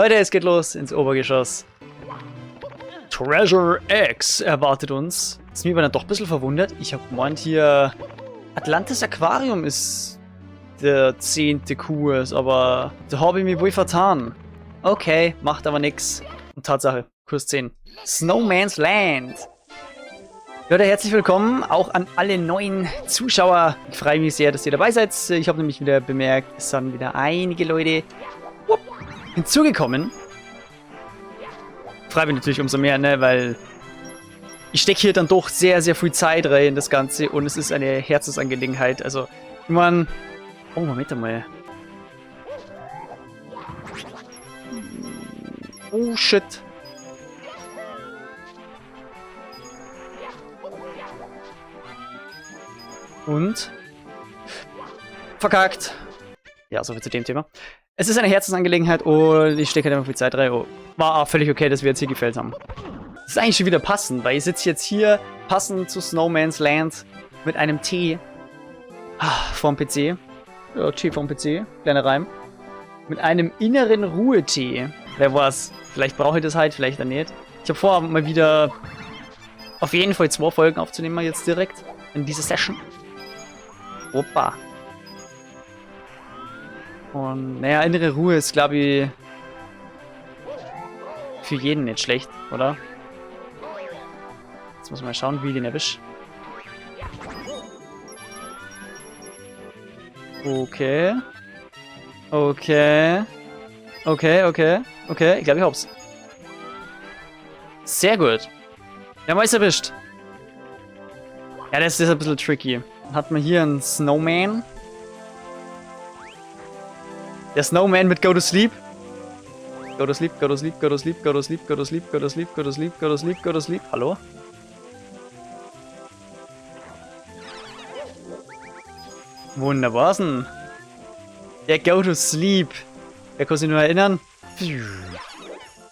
Leute, es geht los ins Obergeschoss. Treasure X erwartet uns. Ist mir aber dann doch ein bisschen verwundert. Ich habe gemeint hier, Atlantis Aquarium ist der 10. Kurs, aber da habe ich mich wohl vertan. Okay, macht aber nix. Und Tatsache, Kurs 10. Snowman's Land. Leute, herzlich willkommen auch an alle neuen Zuschauer. Ich freue mich sehr, dass ihr dabei seid. Ich habe nämlich wieder bemerkt, es sind wieder einige Leute hinzugekommen. Freue mich natürlich umso mehr, ne, weil ich stecke hier dann doch sehr, sehr viel Zeit rein in das Ganze und es ist eine Herzensangelegenheit. Also, ich meine... Oh, Moment einmal. Oh, shit. Und? Verkackt. Ja, soviel zu dem Thema. Es ist eine Herzensangelegenheit und ich stecke halt immer viel Zeit rein. Oh, war auch völlig okay, dass wir jetzt hier gefällt haben. Das ist eigentlich schon wieder passend, weil ich sitze jetzt hier passend zu Snowman's Land mit einem Tee vorm PC. Ja, Tee vorm PC, kleiner Reim. Mit einem inneren Ruhetee. Wer weiß, vielleicht brauche ich das halt, vielleicht dann nicht. Ich habe vor, mal wieder auf jeden Fall 2 Folgen aufzunehmen, jetzt direkt in diese Session. Opa. Und naja, innere Ruhe ist, glaube ich, für jeden nicht schlecht, oder? Jetzt muss man mal schauen, wie ich den erwische. Okay. Okay. Okay. Ich glaube, ich hab's. Sehr gut. Ja, mal ist erwischt. Ja, das ist ein bisschen tricky. Dann hat man hier einen Snowman. Der Snowman mit Go to Sleep. Go to Sleep, Go to Sleep, Go to Sleep, Go to Sleep, Go to Sleep, Go to Sleep, Go to Sleep, Go to Sleep, Go to Sleep. Hallo? Wunderbarsen. Der Go to Sleep. Wer kann sich nur erinnern?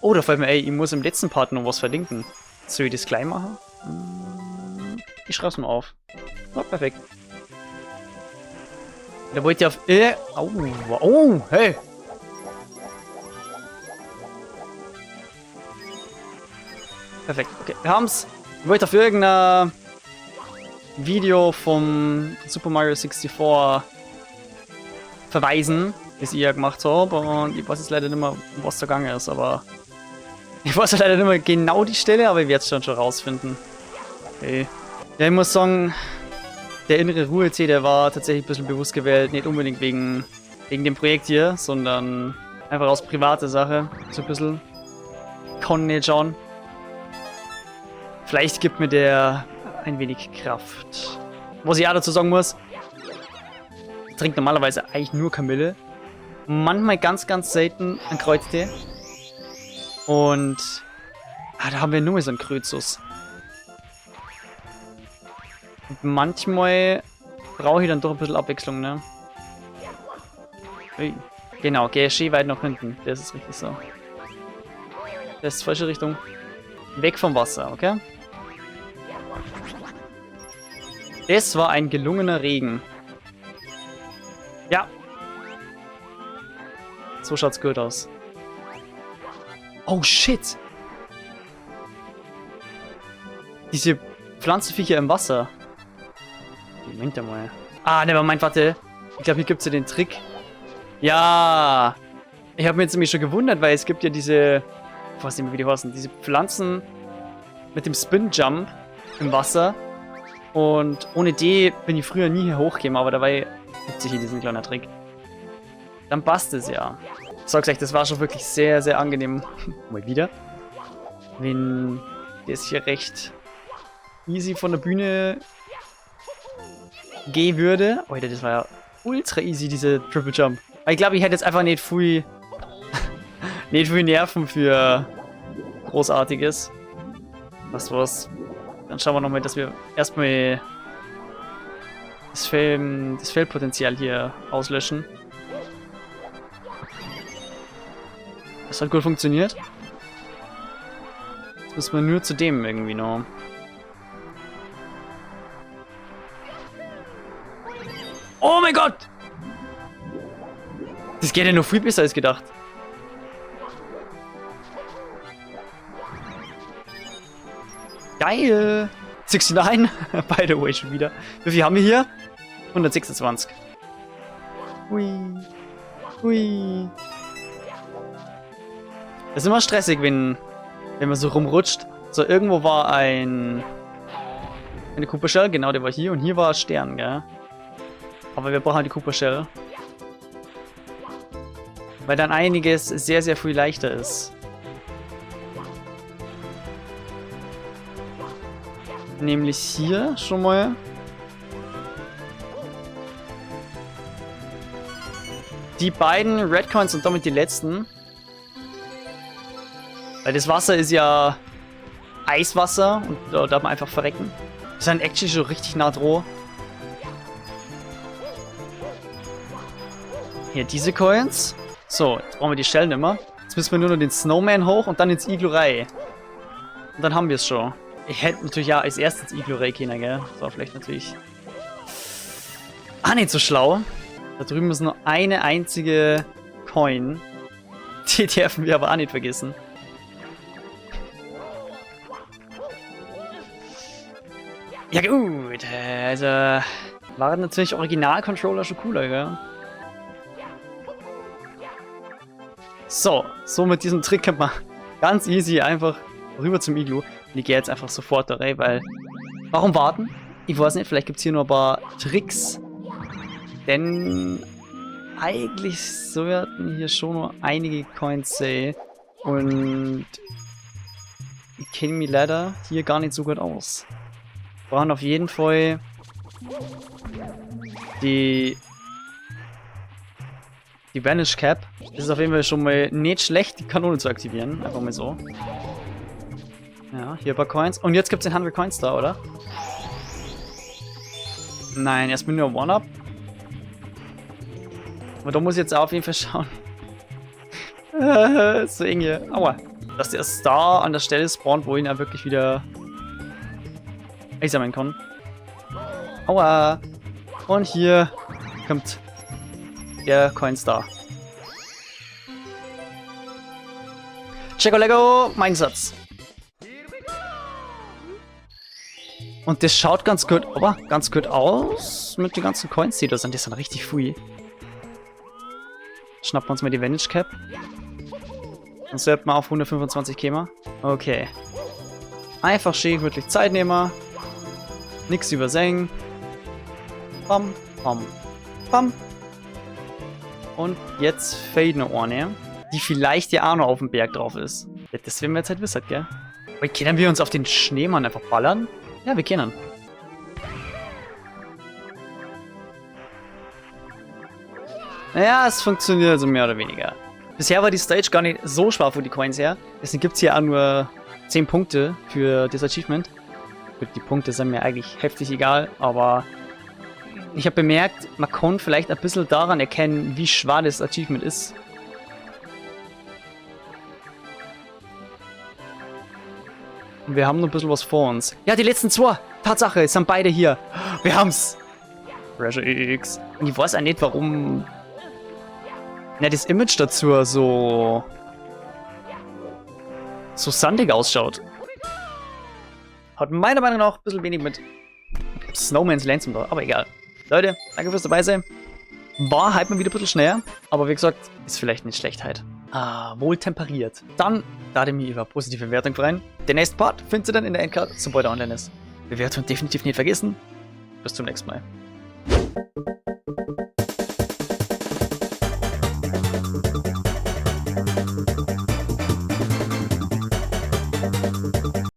Oh, da fällt mir, ey, ich muss im letzten Part noch was verlinken. Soll ich das gleich machen? Ich schreib's mal auf. Oh, perfekt. Da wollt ihr auf... Oh, hey! Perfekt, okay, wir haben's. Ich wollte auf irgendein Video vom Super Mario 64 verweisen, das ich ja gemacht habe. Und ich weiß jetzt leider nicht mehr, was da gegangen ist, aber... Ich weiß leider nicht mehr genau die Stelle, aber ich werde es schon rausfinden. Okay. Ja, ich muss sagen... Der innere Ruhetee, der war tatsächlich ein bisschen bewusst gewählt. Nicht unbedingt wegen dem Projekt hier, sondern einfach aus privater Sache. So ein bisschen. Kann nicht schauen. Vielleicht gibt mir der ein wenig Kraft. Was ich auch dazu sagen muss, ich trinke normalerweise eigentlich nur Kamille. Manchmal ganz, ganz selten einen Kreuztee. Und da haben wir nur so einen Krözus. Und manchmal brauche ich dann doch ein bisschen Abwechslung, ne? Ui. Genau, geh schön weit nach hinten. Das ist richtig so. Das ist die falsche Richtung. Weg vom Wasser, okay? Das war ein gelungener Regen. Ja. So schaut's gut aus. Oh, shit. Diese Pflanzenviecher im Wasser. Moment einmal. Nevermind, warte. Ich glaube, hier gibt es ja den Trick. Ja. Ich habe mir jetzt nämlich schon gewundert, weil es gibt ja diese... Ich weiß nicht mehr, wie die heißen. Diese Pflanzen mit dem Spin-Jump im Wasser. Und ohne die bin ich früher nie hier hochgekommen, aber dabei gibt es hier diesen kleinen Trick. Dann passt es ja. Ich sag's euch, das war schon wirklich sehr, sehr angenehm. Mal wieder. Wenn das hier recht easy von der Bühne gehen würde. Alter, das war ja ultra easy, diese Triple Jump. Aber ich glaube, ich hätte jetzt einfach nicht viel Nerven für Großartiges. Was? Dann schauen wir nochmal, dass wir erstmal das Feldpotenzial hier auslöschen. Das hat gut funktioniert. Jetzt müssen wir nur zu dem irgendwie noch. Oh mein Gott! Das geht ja noch viel besser als gedacht. Geil. 69. By the way, schon wieder. Wie viel haben wir hier? 126. Hui. Hui. Das ist immer stressig, wenn man so rumrutscht. So, irgendwo war eine Cooper Shell, genau, der war hier. Und hier war ein Stern, gell? Aber wir brauchen halt die Cooper Shell. Weil dann einiges sehr, sehr viel leichter ist. Nämlich hier schon mal. Die beiden Red Coins sind damit die letzten. Weil das Wasser ist ja Eiswasser und da darf man einfach verrecken. Wir sind actually schon richtig nah dran. Hier diese Coins. So, jetzt brauchen wir die Shell nicht mehr. Jetzt müssen wir nur noch den Snowman hoch und dann ins Iglu rein. Und dann haben wir es schon. Ich hätte natürlich ja als erstes Iglu rein können, gell? Das war vielleicht natürlich... nicht so schlau. Da drüben ist nur eine einzige Coin. Die dürfen wir aber auch nicht vergessen. Ja gut, also waren natürlich Original-Controller schon cooler, gell? So mit diesem Trick kann man ganz easy einfach rüber zum Iglu. Und ich gehe jetzt einfach sofort da rein, weil... Warum warten? Ich weiß nicht, vielleicht gibt es hier noch ein paar Tricks. Denn eigentlich sollten hier schon noch einige Coins sehen. Und ich kenne mich leider hier gar nicht so gut aus. Wir brauchen auf jeden Fall die Vanish Cap. Das ist auf jeden Fall schon mal nicht schlecht, die Kanone zu aktivieren. Einfach mal so. Ja, hier ein paar Coins. Und jetzt gibt es den 100 Coins da, oder? Nein, erstmal nur One-Up. Aber da muss ich jetzt auf jeden Fall schauen. So eng hier. Aua. Dass der Star an der Stelle spawnt, wo ihn ja wirklich wieder einsammeln kann. Aua. Und hier kommt der Coinstar. Checo Lego, mein Satz. Und das schaut ganz gut, aber ganz gut aus mit den ganzen Coins, die da sind. Die sind richtig viel. Schnappen wir uns mal die Vantage Cap. Dann sollten wir auf 125 kämen. Okay. Einfach schön, wirklich Zeit nehmen. Nix übersehen. Bam, bam, bam. Und jetzt fade noch eine, die vielleicht ja auch noch auf dem Berg drauf ist. Ja, das werden wir jetzt halt wissen, gell? Aber können wir uns auf den Schneemann einfach ballern? Ja, wir können. Naja, es funktioniert also mehr oder weniger. Bisher war die Stage gar nicht so schwer für die Coins her. Deswegen gibt es hier auch nur 10 Punkte für das Achievement. Gut, die Punkte sind mir eigentlich heftig egal, aber ich habe bemerkt, man kann vielleicht ein bisschen daran erkennen, wie schwer das Achievement ist. Und wir haben noch ein bisschen was vor uns. Ja, die letzten 2. Tatsache, es sind beide hier. Wir haben's. Pressure X. Und ich weiß auch nicht, warum das Image dazu so sandig ausschaut. Hat meiner Meinung nach ein bisschen wenig mit Snowman's Land zum tun, aber egal. Leute, danke fürs dabei sein. War halt mal wieder ein bisschen schneller, aber wie gesagt, ist vielleicht nicht schlecht halt. Wohl temperiert. Dann lade mir über positive Bewertung rein. Den nächsten Part findet ihr dann in der Endcard, sobald er online ist. Bewertung definitiv nicht vergessen. Bis zum nächsten Mal.